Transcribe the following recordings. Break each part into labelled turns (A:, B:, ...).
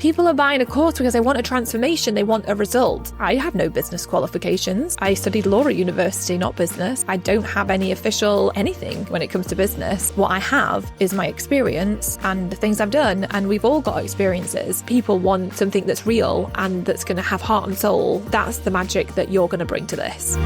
A: People are buying a course because they want a transformation, they want a result. I have no business qualifications. I studied law at university, not business. I don't have any official anything when it comes to business. What I have is my experience and the things I've done, and we've all got experiences. People want something that's real and that's going to have heart and soul. That's the magic that you're going to bring to this.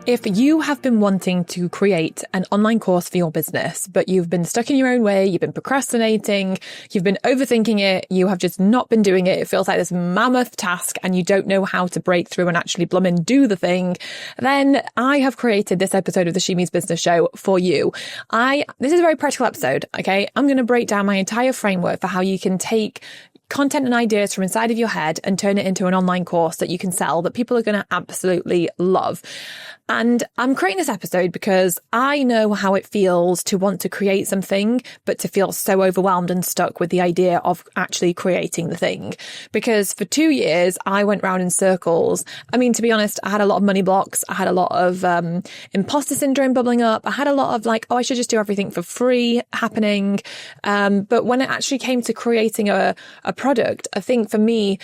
A: If you have been wanting to create an online course for your business, but you've been stuck in your own way, you've been procrastinating, you've been overthinking it, you have just not been doing it, it feels like this mammoth task and you don't know how to break through and actually blummin' do the thing, then I have created this episode of the She Means Business Show for you. This is a very practical episode, okay? I'm going to break down my entire framework for how you can take content and ideas from inside of your head and turn it into an online course that you can sell that people are going to absolutely love. And I'm creating this episode because I know how it feels to want to create something, but to feel so overwhelmed and stuck with the idea of actually creating the thing. Because for 2 years, I went round in circles. I mean, to be honest, I had a lot of money blocks. I had a lot of imposter syndrome bubbling up. I had a lot of like, oh, I should just do everything for free happening. But when it actually came to creating a product, I think for me,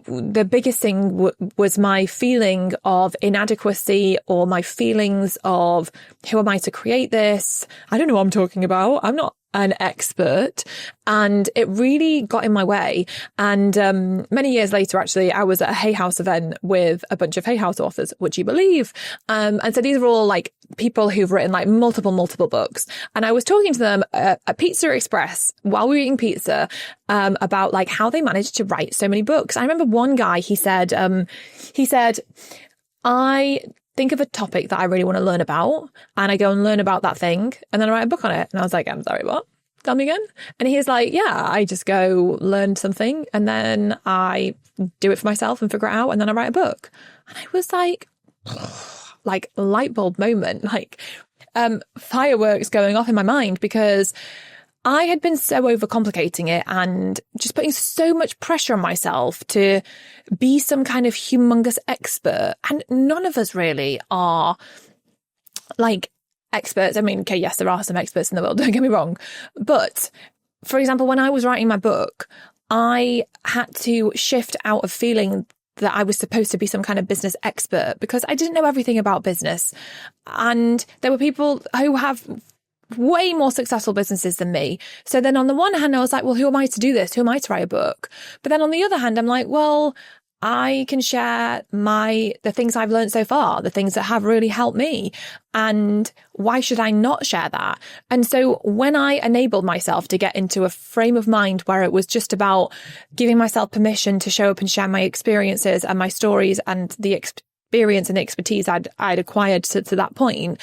A: the biggest thing was my feeling of inadequacy, or my feelings of who am I to create this? I don't know what I'm talking about. I'm not an expert, and it really got in my way. And many years later, actually, I was at a Hay House event with a bunch of Hay House authors, would you believe? And so these are all like people who've written like multiple books. And I was talking to them at Pizza Express while we were eating pizza about like how they managed to write so many books. I remember one guy, he said, I think of a topic that I really want to learn about, and I go and learn about that thing, and then I write a book on it. And I was like, I'm sorry, what? Tell me again. And he's like, yeah, I just go learn something, and then I do it for myself and figure it out, and then I write a book. And I was like light bulb moment, like fireworks going off in my mind, because I had been so overcomplicating it and just putting so much pressure on myself to be some kind of humongous expert. And none of us really are like experts. I mean, okay, yes, there are some experts in the world, don't get me wrong. But for example, when I was writing my book, I had to shift out of feeling that I was supposed to be some kind of business expert, because I didn't know everything about business. And there were people who have way more successful businesses than me. So then on the one hand, I was like, well, who am I to do this? Who am I to write a book? But then on the other hand, I'm like, well, I can share the things I've learned so far, the things that have really helped me. And why should I not share that? And so when I enabled myself to get into a frame of mind where it was just about giving myself permission to show up and share my experiences and my stories and the experience and expertise I'd acquired to that point,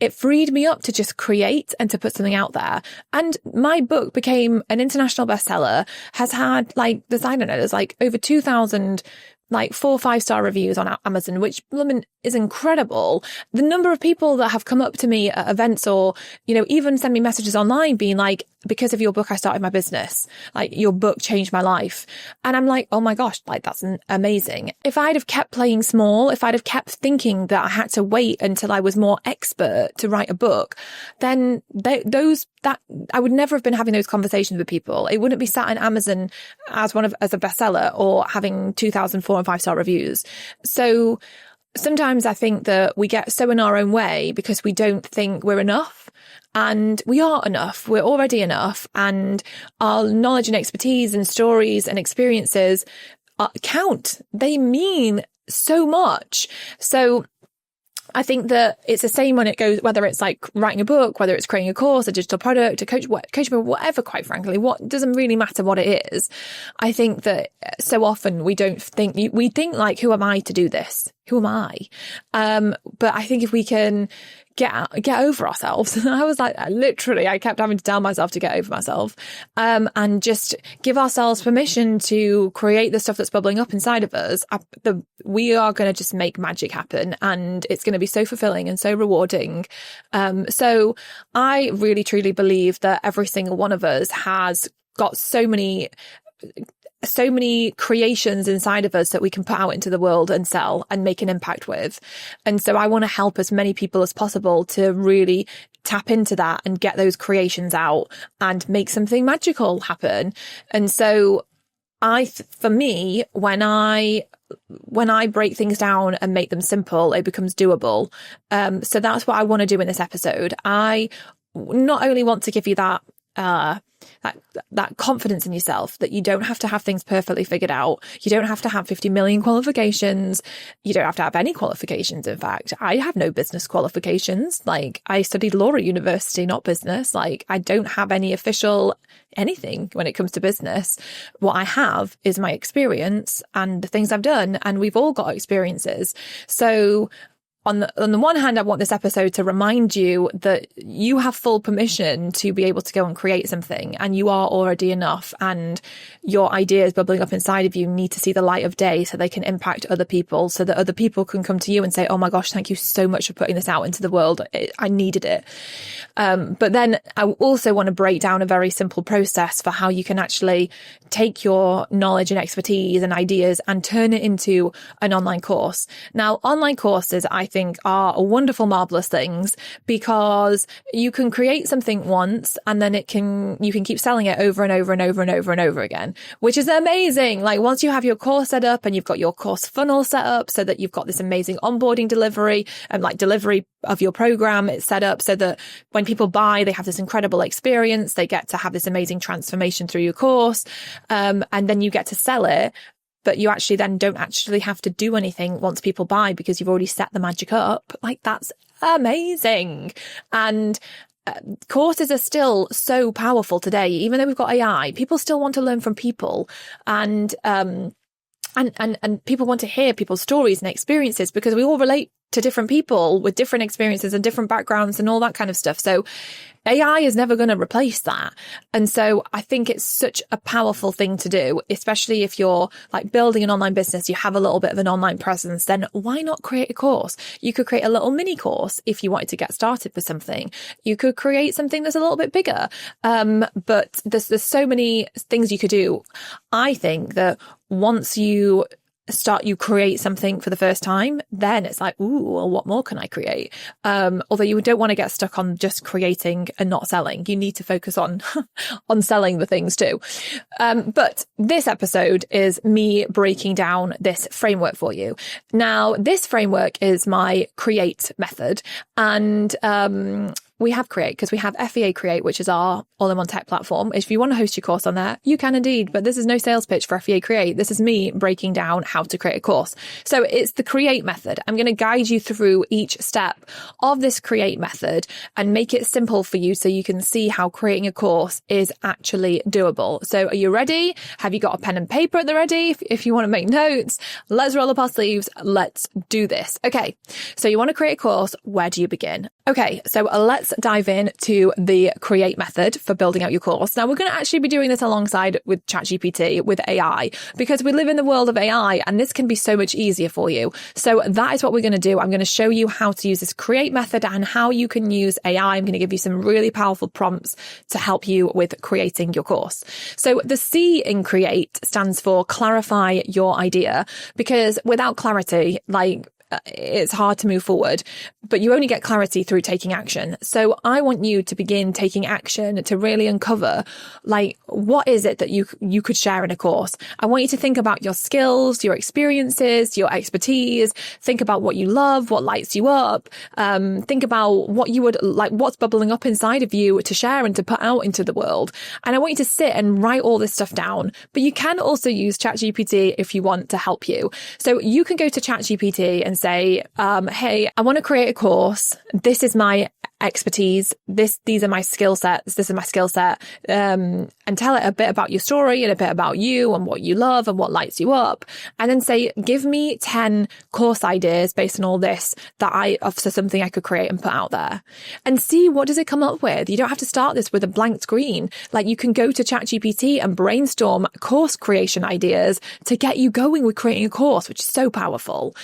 A: it freed me up to just create and to put something out there. And my book became an international bestseller, has had there's like over 2,000 like 4 5-star reviews on Amazon, which is incredible. The number of people that have come up to me at events, or, even send me messages online being like, because of your book, I started my business. Like, your book changed my life. And I'm like, oh my gosh, like, that's amazing. If I'd have kept playing small, if I'd have kept thinking that I had to wait until I was more expert to write a book, then I would never have been having those conversations with people. It wouldn't be sat in Amazon as a bestseller, or having 2,000 4 and 5-star reviews. So sometimes I think that we get so in our own way because we don't think we're enough. And we are enough. We're already enough. And our knowledge and expertise and stories and experiences count. They mean so much. So I think that it's the same when it goes, whether it's like writing a book, whether it's creating a course, a digital product, a coaching, whatever, quite frankly, what doesn't really matter what it is. I think that so often we think like, who am I to do this? Who am I? But I think if we can get over ourselves. I was like, literally, I kept having to tell myself to get over myself, and just give ourselves permission to create the stuff that's bubbling up inside of us. We are going to just make magic happen, and it's going to be so fulfilling and so rewarding. So I really, truly believe that every single one of us has got so so many creations inside of us that we can put out into the world and sell and make an impact with. And so I want to help as many people as possible to really tap into that and get those creations out and make something magical happen. And so for me, when I break things down and make them simple, it becomes doable. So that's what I want to do in this episode. I not only want to give you that confidence in yourself, that you don't have to have things perfectly figured out. You don't have to have 50 million qualifications. You don't have to have any qualifications. In fact, I have no business qualifications. Like, I studied law at university, not business. Like, I don't have any official anything when it comes to business. What I have is my experience and the things I've done, and we've all got experiences. So on the one hand, I want this episode to remind you that you have full permission to be able to go and create something, and you are already enough, and your ideas bubbling up inside of you need to see the light of day so they can impact other people, so that other people can come to you and say, oh my gosh, thank you so much for putting this out into the world. I needed it. But then I also want to break down a very simple process for how you can actually take your knowledge and expertise and ideas and turn it into an online course. Now, online courses, I think, are wonderful, marvelous things, because you can create something once and then you can keep selling it over and over and over and over and over again, which is amazing. Like, once you have your course set up and you've got your course funnel set up so that you've got this amazing onboarding delivery and delivery of your program, it's set up so that when people buy, they have this incredible experience. They get to have this amazing transformation through your course. And then you get to sell it. But you actually then don't actually have to do anything once people buy, because you've already set the magic up. Like, that's amazing. And courses are still so powerful today. Even though we've got AI, people still want to learn from people. And people want to hear people's stories and experiences, because we all relate to different people with different experiences and different backgrounds and all that kind of stuff. So AI is never going to replace that. And so I think it's such a powerful thing to do, especially if you're like building an online business, you have a little bit of an online presence, then why not create a course? You could create a little mini course if you wanted to get started with something. You could create something that's a little bit bigger. But there's so many things you could do. I think that once you create something for the first time, then it's like, ooh, well, what more can I create? Although you don't want to get stuck on just creating and not selling. You need to focus on selling the things too. But this episode is me breaking down this framework for you. Now, this framework is my Create method, and we have Create because we have FEA Create, which is our all-in-one tech platform. If you want to host your course on there, you can indeed, but this is no sales pitch for FEA Create. This is me breaking down how to create a course. So it's the Create method. I'm going to guide you through each step of this Create method and make it simple for you so you can see how creating a course is actually doable. So are you ready? Have you got a pen and paper at the ready? If you want to make notes, let's roll up our sleeves. Let's do this. Okay. So you want to create a course. Where do you begin? Okay. So let's dive in to the Create method for building out your course. Now, we're going to actually be doing this alongside with ChatGPT, with AI, because we live in the world of AI and this can be so much easier for you. So that is what we're going to do. I'm going to show you how to use this Create method and how you can use AI. I'm going to give you some really powerful prompts to help you with creating your course. So the C in Create stands for clarify your idea, because without clarity, it's hard to move forward, but you only get clarity through taking action. So I want you to begin taking action to really uncover, what is it that you could share in a course? I want you to think about your skills, your experiences, your expertise. Think about what you love, what lights you up. Think about what you would like, what's bubbling up inside of you to share and to put out into the world. And I want you to sit and write all this stuff down, but you can also use ChatGPT if you want to help you. So you can go to ChatGPT and say, hey, I want to create a course. This is my expertise. These are my skill sets. This is my skill set. And tell it a bit about your story and a bit about you and what you love and what lights you up. And then say, give me 10 course ideas based on all this for something I could create and put out there, and see what does it come up with. You don't have to start this with a blank screen. You can go to ChatGPT and brainstorm course creation ideas to get you going with creating a course, which is so powerful.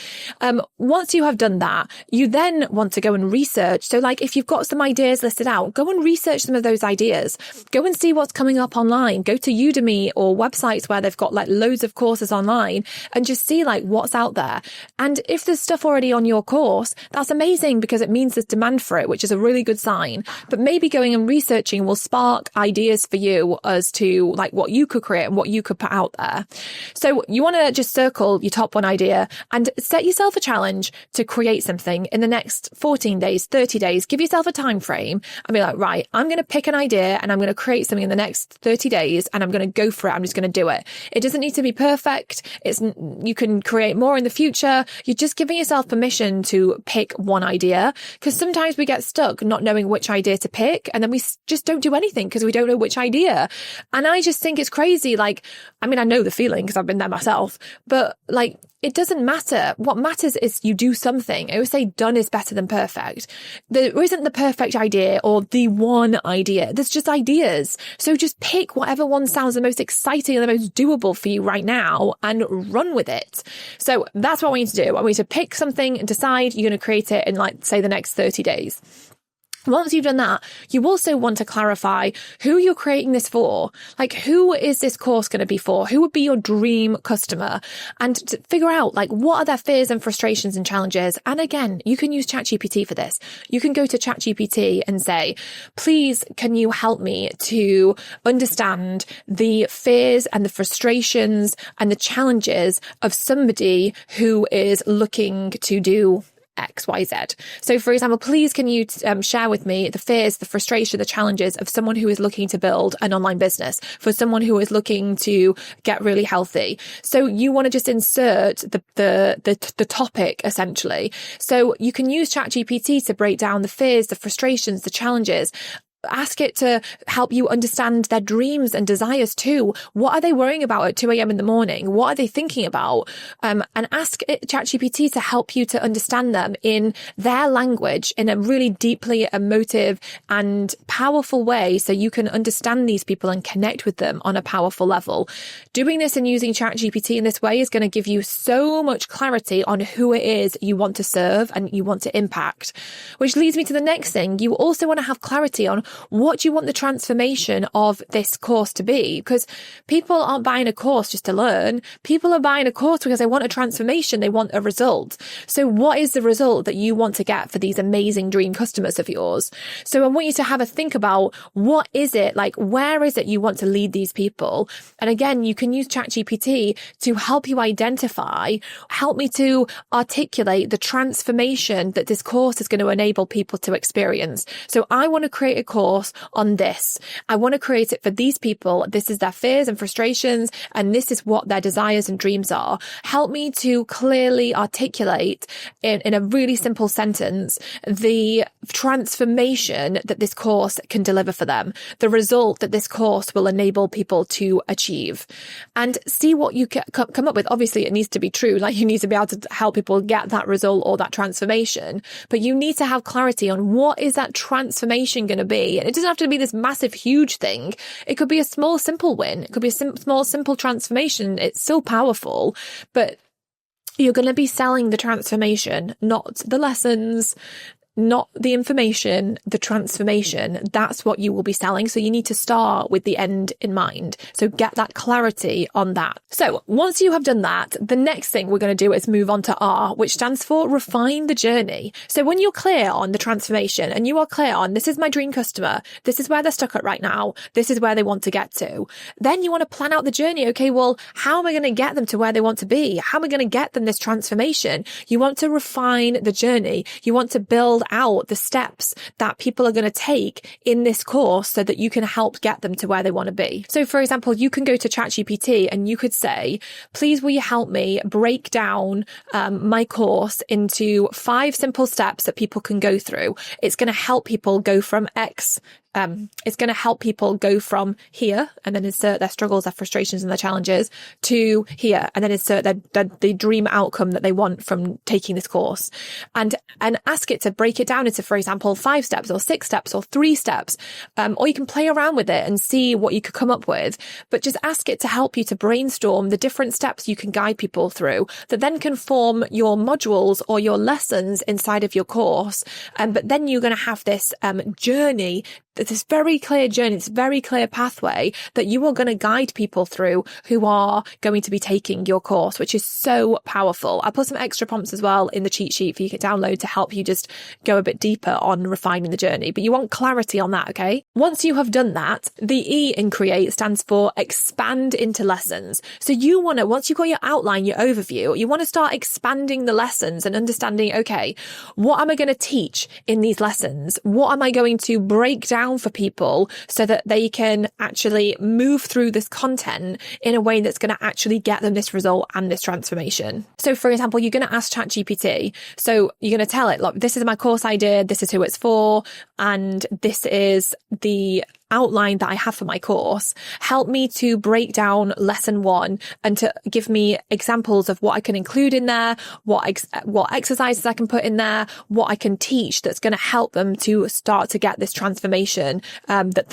A: Once you have done that, you then want to go and research. So if you've got some ideas listed out, go and research some of those ideas. Go and see what's coming up online. Go to Udemy or websites where they've got like loads of courses online and just see like what's out there. And if there's stuff already on your course, that's amazing because it means there's demand for it, which is a really good sign. But maybe going and researching will spark ideas for you as to like what you could create and what you could put out there. So you want to just circle your top one idea and set yourself a challenge to create something in the next 14 days, 30 days. Give yourself a time frame and be like, right, I'm going to pick an idea and I'm going to create something in the next 30 days and I'm going to go for it. I'm just going to do it. It doesn't need to be perfect. You can create more in the future. You're just giving yourself permission to pick one idea, because sometimes we get stuck not knowing which idea to pick and then we just don't do anything because we don't know which idea. And I just think it's crazy. Like, I mean, I know the feeling because I've been there myself, but like, it doesn't matter. What matters is you do something. I always say done is better than perfect. There isn't the perfect idea or the one idea. There's just ideas. So just pick whatever one sounds the most exciting and the most doable for you right now and run with it. So that's what I want you to do. I want you to pick something and decide you're going to create it in like, say, the next 30 days. Once you've done that, you also want to clarify who you're creating this for. Like, who is this course going to be for? Who would be your dream customer? And to figure out, like, what are their fears and frustrations and challenges? And again, you can use ChatGPT for this. You can go to ChatGPT and say, please, can you help me to understand the fears and the frustrations and the challenges of somebody who is looking to do X, Y, Z. So for example, please can you share with me the fears, the frustration, the challenges of someone who is looking to build an online business, for someone who is looking to get really healthy. So you want to just insert the topic essentially. So you can use ChatGPT to break down the fears, the frustrations, the challenges. Ask it to help you understand their dreams and desires too. What are they worrying about at 2 a.m. in the morning? What are they thinking about? And ask it, ChatGPT, to help you to understand them in their language in a really deeply emotive and powerful way so you can understand these people and connect with them on a powerful level. Doing this and using ChatGPT in this way is going to give you so much clarity on who it is you want to serve and you want to impact. Which leads me to the next thing. You also want to have clarity on what do you want the transformation of this course to be? Because people aren't buying a course just to learn. People are buying a course because they want a transformation. They want a result. So what is the result that you want to get for these amazing dream customers of yours? So I want you to have a think about what is it, like, where is it you want to lead these people? And again, you can use ChatGPT to help you identify, help me to articulate the transformation that this course is going to enable people to experience. So I want to create a course on this. I want to create it for these people. This is their fears and frustrations, and this is what their desires and dreams are. Help me to clearly articulate in a really simple sentence the transformation that this course can deliver for them, the result that this course will enable people to achieve, and see what you come up with. Obviously, it needs to be true. Like, you need to be able to help people get that result or that transformation, but you need to have clarity on what is that transformation going to be. And it doesn't have to be this massive, huge thing. It could be a small, simple win. It could be a small, simple transformation. It's so powerful, but you're going to be selling the transformation, not the lessons, not the information, the transformation. That's what you will be selling. So you need to start with the end in mind. So get that clarity on that. So once you have done that, the next thing we're going to do is move on to R, which stands for refine the journey. So when you're clear on the transformation and you are clear on, this is my dream customer, this is where they're stuck at right now, this is where they want to get to, then you want to plan out the journey. Okay, well, how am I going to get them to where they want to be? How am I going to get them this transformation? You want to refine the journey. You want to build out the steps that people are going to take in this course so that you can help get them to where they want to be. So for example, you can go to ChatGPT and you could say, please, will you help me break down my course into 5 simple steps that people can go through? It's going to help people go from X it's going to help people go from here and then insert their struggles, their frustrations and their challenges to here and then insert the dream outcome that they want from taking this course, and ask it to break it down into, for example, 5 steps or 6 steps or 3 steps. Or you can play around with it and see what you could come up with, but just ask it to help you to brainstorm the different steps you can guide people through that then can form your modules or your lessons inside of your course. But then you're going to have this journey, this very clear journey, this very clear pathway that you are going to guide people through who are going to be taking your course, which is so powerful. I'll put some extra prompts as well in the cheat sheet for you to download to help you just go a bit deeper on refining the journey. But you want clarity on that, okay? Once you have done that, the E in Create stands for expand into lessons. So you want to, once you've got your outline, your overview, you want to start expanding the lessons and understanding, okay, what am I going to teach in these lessons? What am I going to break down for people so that they can actually move through this content in a way that's going to actually get them this result and this transformation? So for example, you're going to ask ChatGPT. So you're going to tell it, look, this is my course idea, this is who it's for, and this is the outline that I have for my course. Help me to break down lesson 1 and to give me examples of what I can include in there, what exercises I can put in there, what I can teach that's going to help them to start to get this transformation that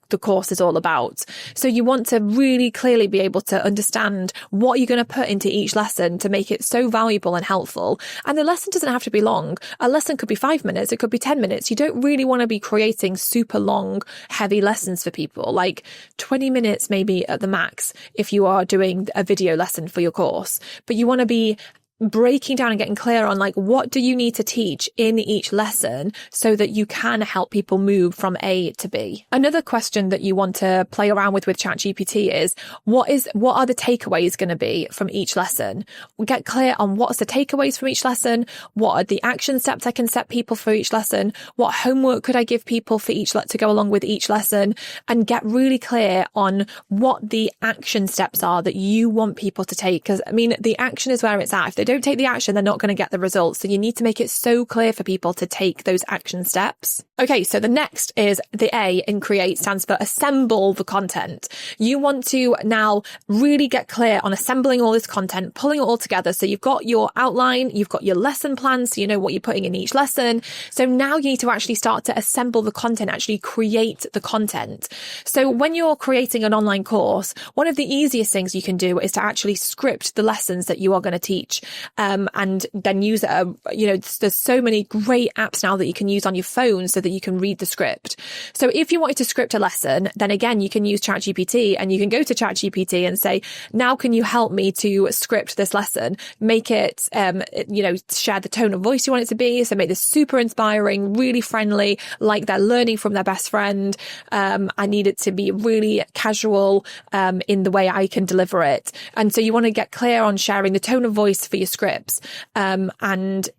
A: the course is all about. So you want to really clearly be able to understand what you're going to put into each lesson to make it so valuable and helpful. And the lesson doesn't have to be long. A lesson could be 5 minutes, it could be 10 minutes. You don't really want to be creating super long, heavy lessons for people, like 20 minutes maybe at the max if you are doing a video lesson for your course. But you want to be breaking down and getting clear on, like, what do you need to teach in each lesson so that you can help people move from A to B. Another question that you want to play around with ChatGPT is what are the takeaways going to be from each lesson? Get clear on what's the takeaways from each lesson, what are the action steps I can set people for each lesson, what homework could I give people for each to go along with each lesson, and get really clear on what the action steps are that you want people to take. Because I mean, the action is where it's at. If they don't take the action, they're not going to get the results. So you need to make it so clear for people to take those action steps. Okay, so the next is the A in Create stands for assemble the content. You want to now really get clear on assembling all this content, pulling it all together. So you've got your outline, you've got your lesson plan, so you know what you're putting in each lesson. So now you need to actually start to assemble the content, actually create the content. So when you're creating an online course, one of the easiest things you can do is to actually script the lessons that you are going to teach. And then use there's so many great apps now that you can use on your phone so that you can read the script. So if you wanted to script a lesson, then again, you can use ChatGPT, and you can go to ChatGPT and say, now can you help me to script this lesson? Make it, share the tone of voice you want it to be. So make this super inspiring, really friendly, like they're learning from their best friend. I need it to be really casual in the way I can deliver it. And so you want to get clear on sharing the tone of voice for your scripts, and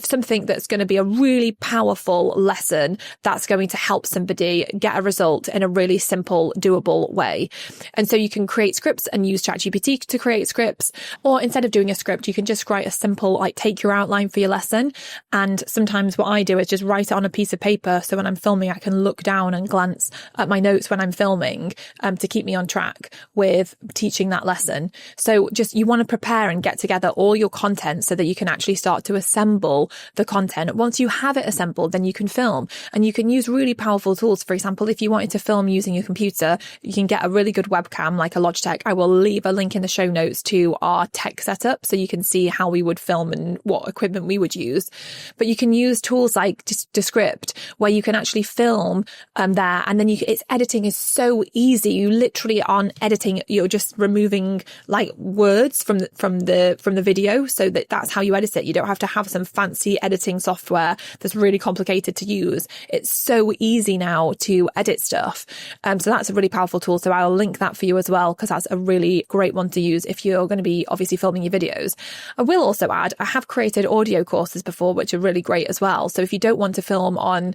A: something that's going to be a really powerful lesson that's going to help somebody get a result in a really simple, doable way. And so you can create scripts and use ChatGPT to create scripts, or instead of doing a script, you can just write a simple, like, take your outline for your lesson. And sometimes what I do is just write it on a piece of paper. So when I'm filming, I can look down and glance at my notes when I'm filming, to keep me on track with teaching that lesson. So just, you want to prepare and get together all your content so that you can actually start to assemble the content. Once you have it assembled, then you can film, and you can use really powerful tools. For example, if you wanted to film using your computer, you can get a really good webcam like a Logitech. I will leave a link in the show notes to our tech setup so you can see how we would film and what equipment we would use. But you can use tools like Descript, where you can actually film there, and then its editing is so easy. You literally aren't editing, you're just removing like words from the video, so that's how you edit it. You don't have to have some fancy editing software that's really complicated to use. It's so easy now to edit stuff. So that's a really powerful tool. So I'll link that for you as well, because that's a really great one to use if you're going to be obviously filming your videos. I will also add, I have created audio courses before, which are really great as well. So if you don't want to film on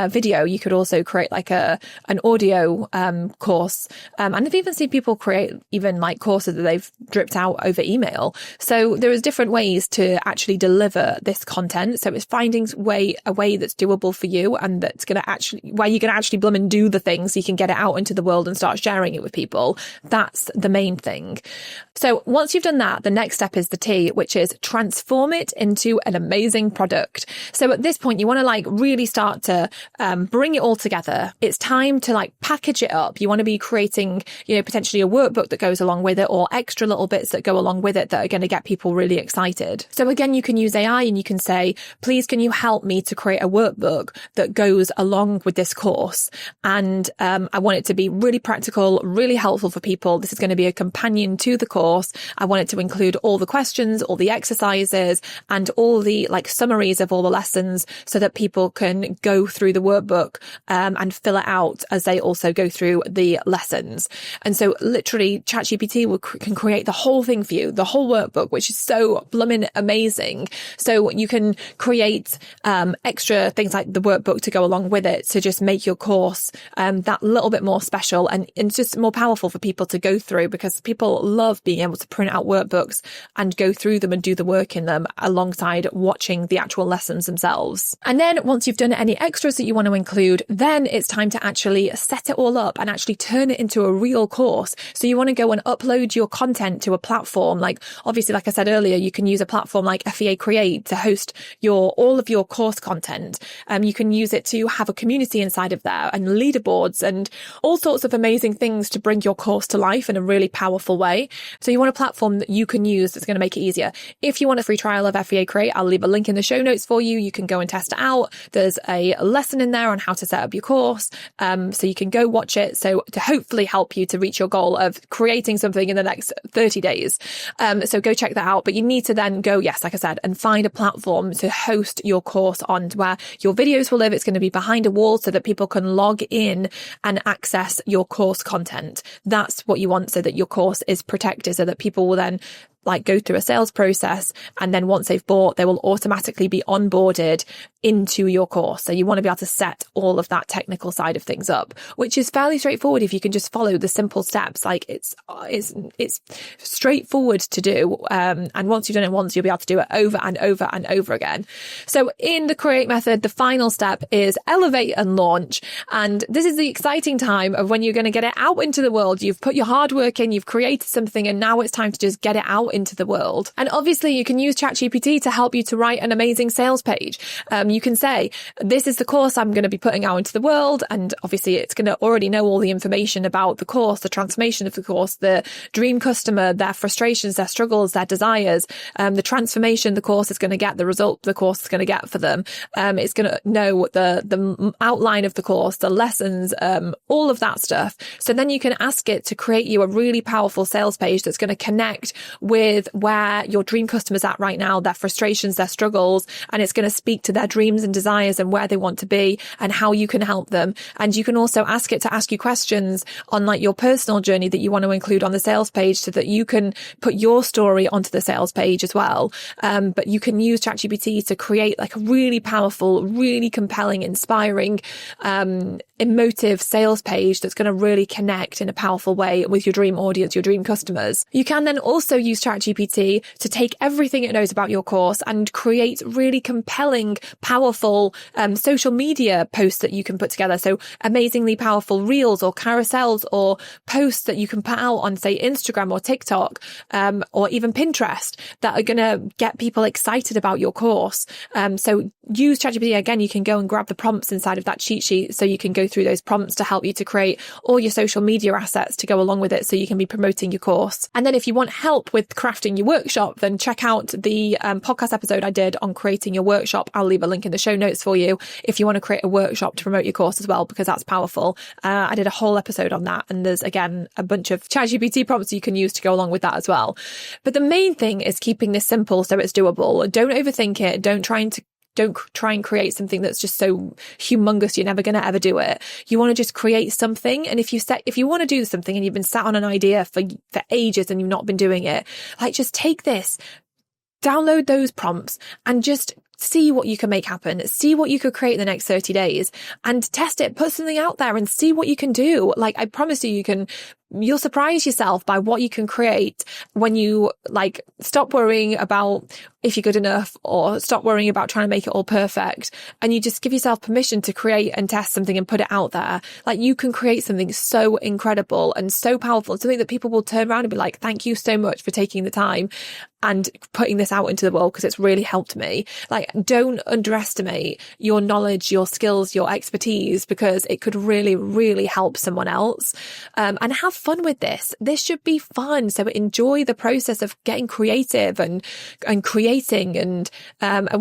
A: video, you could also create like an audio course. And I've even seen people create even like courses that they've dripped out over email. So there is different ways to actually deliver deliver this content. So it's finding a way that's doable for you, and that's going to where you can actually bloom and do the things so you can get it out into the world and start sharing it with people. That's the main thing. So once you've done that, the next step is the T, which is transform it into an amazing product. So at this point, you want to really start to bring it all together. It's time to package it up. You want to be creating, potentially a workbook that goes along with it, or extra little bits that go along with it that are going to get people really excited. So again, you can use AI and you can say, please, can you help me to create a workbook that goes along with this course? And I want it to be really practical, really helpful for people. This is going to be a companion to the course. I want it to include all the questions, all the exercises, and all the summaries of all the lessons, so that people can go through the workbook and fill it out as they also go through the lessons. And so literally ChatGPT can create the whole thing for you, the whole workbook, which is so blooming amazing. So you can create extra things like the workbook to go along with it, to just make your course that little bit more special and just more powerful for people to go through, because people love being able to print out workbooks and go through them and do the work in them alongside watching the actual lessons themselves. And then once you've done any extras that you want to include, then it's time to actually set it all up and actually turn it into a real course. So you want to go and upload your content to a platform. Obviously, like I said earlier, you can use a platform like FEA Create to host all of your course content. You can use it to have a community inside of there and leaderboards and all sorts of amazing things to bring your course to life in a really powerful way. So you want a platform that you can use that's going to make it easier. If you want a free trial of FEA Create, I'll leave a link in the show notes for you. You can go and test it out. There's a lesson in there on how to set up your course. So you can go watch it. So to hopefully help you to reach your goal of creating something in the next 30 days. So go check that out. But you need to then go, yes, like I said, and find a platform to host your course on, where your videos will live. It's going to be behind a wall so that people can log in and access your course content. That's what you want, so that your course is protected, so that people will then go through a sales process, and then once they've bought, they will automatically be onboarded into your course. So you want to be able to set all of that technical side of things up, which is fairly straightforward if you can just follow the simple steps. It's straightforward to do. And once you've done it once, you'll be able to do it over and over and over again. So in the Create method, the final step is elevate and launch. And this is the exciting time of when you're going to get it out into the world. You've put your hard work in, you've created something, and now it's time to just get it out into the world. And obviously you can use ChatGPT to help you to write an amazing sales page. You can say, this is the course I'm going to be putting out into the world. And obviously it's going to already know all the information about the course, the transformation of the course, the dream customer, their frustrations, their struggles, their desires, the transformation the course is going to get, the result the course is going to get for them. It's going to know the outline of the course, the lessons, all of that stuff. So then you can ask it to create you a really powerful sales page that's going to connect with where your dream customer's at right now, their frustrations, their struggles, and it's going to speak to their dreams and desires and where they want to be and how you can help them. And you can also ask it to ask you questions on your personal journey that you want to include on the sales page, so that you can put your story onto the sales page as well. But you can use ChatGPT to create a really powerful, really compelling, inspiring, emotive sales page that's going to really connect in a powerful way with your dream audience, your dream customers. You can then also use ChatGPT to take everything it knows about your course and create really compelling, powerful social media posts that you can put together. So amazingly powerful reels or carousels or posts that you can put out on, say, Instagram or TikTok, or even Pinterest, that are going to get people excited about your course. So use ChatGPT. Again, you can go and grab the prompts inside of that cheat sheet, so you can go through those prompts to help you to create all your social media assets to go along with it, so you can be promoting your course. And then if you want help with crafting your workshop, then check out the podcast episode I did on creating your workshop. I'll leave a link in the show notes for you if you want to create a workshop to promote your course as well, because that's powerful. I did a whole episode on that, and there's again a bunch of ChatGPT prompts you can use to go along with that as well. But the main thing is keeping this simple so it's doable. Don't overthink it. Don't try and create something that's just so humongous you're never going to ever do it. You want to just create something. And if you want to do something and you've been sat on an idea for ages and you've not been doing it, just take this, download those prompts and just see what you can make happen. See what you could create in the next 30 days and test it. Put something out there and see what you can do. I promise you can you'll surprise yourself by what you can create when you like stop worrying about if you're good enough or stop worrying about trying to make it all perfect. And you just give yourself permission to create and test something and put it out there. Like you can create something so incredible and so powerful, something that people will turn around and be like, thank you so much for taking the time and putting this out into the world because it's really helped me. Like, don't underestimate your knowledge, your skills, your expertise, because it could really, really help someone else. And have fun with this. This should be fun. So enjoy the process of getting creative and creating and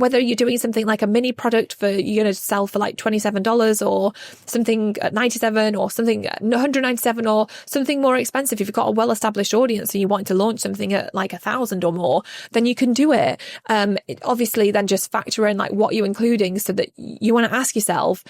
A: whether you're doing something like a mini product for you're going to sell for like $27 or something at $97 or something at $197 or something more expensive. If you've got a well-established audience and you want to launch something at like $1,000 or more, then you can do it. Obviously then just factor in like what you're including so that you want to ask yourself,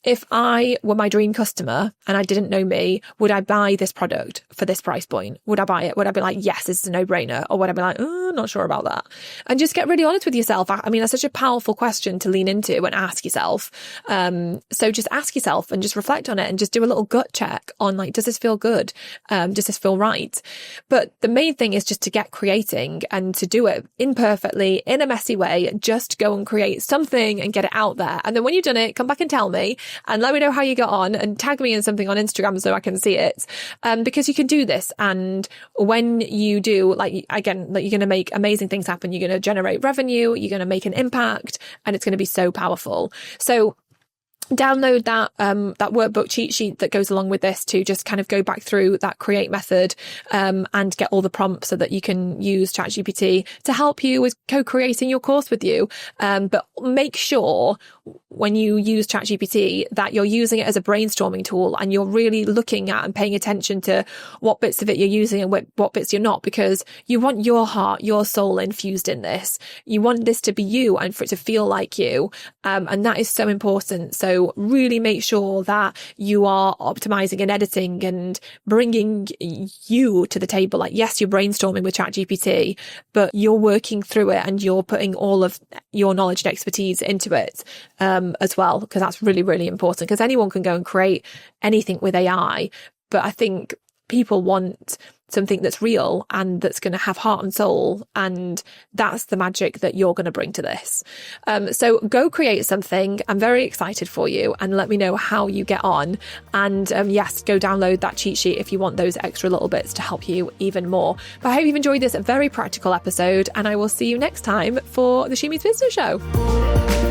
A: if I were my dream customer and I didn't know me, would I buy this product for this price point? Would I buy it? Would I be like, yes, this is a no-brainer? Or would I be like, oh, not sure about that? And just get really honest with yourself. I mean, that's such a powerful question to lean into and ask yourself. So just ask yourself and just reflect on it and just do a little gut check on like, does this feel good? Does this feel right? But the main thing is just to get creating and to do it imperfectly, in a messy way. Just go and create something and get it out there. And then when you've done it, come back and tell me. And let me know how you got on and tag me in something on Instagram so I can see it. Because you can do this. And when you do, like, again, like you're going to make amazing things happen. You're going to generate revenue. You're going to make an impact and it's going to be so powerful. So download that workbook cheat sheet that goes along with this to just kind of go back through that create method and get all the prompts so that you can use ChatGPT to help you with co-creating your course with you. But make sure when you use ChatGPT that you're using it as a brainstorming tool and you're really looking at and paying attention to what bits of it you're using and what bits you're not, because you want your heart, your soul infused in this. You want this to be you and for it to feel like you. And that is so important. So really make sure that you are optimizing and editing and bringing you to the table. Like, yes, you're brainstorming with ChatGPT, but you're working through it and you're putting all of your knowledge and expertise into it as well, because that's really, really important, because anyone can go and create anything with AI. But I think people want something that's real and that's going to have heart and soul. And that's the magic that you're going to bring to this. So go create something. I'm very excited for you and let me know how you get on. And yes, go download that cheat sheet if you want those extra little bits to help you even more. But I hope you've enjoyed this very practical episode and I will see you next time for the She Meets Business Show.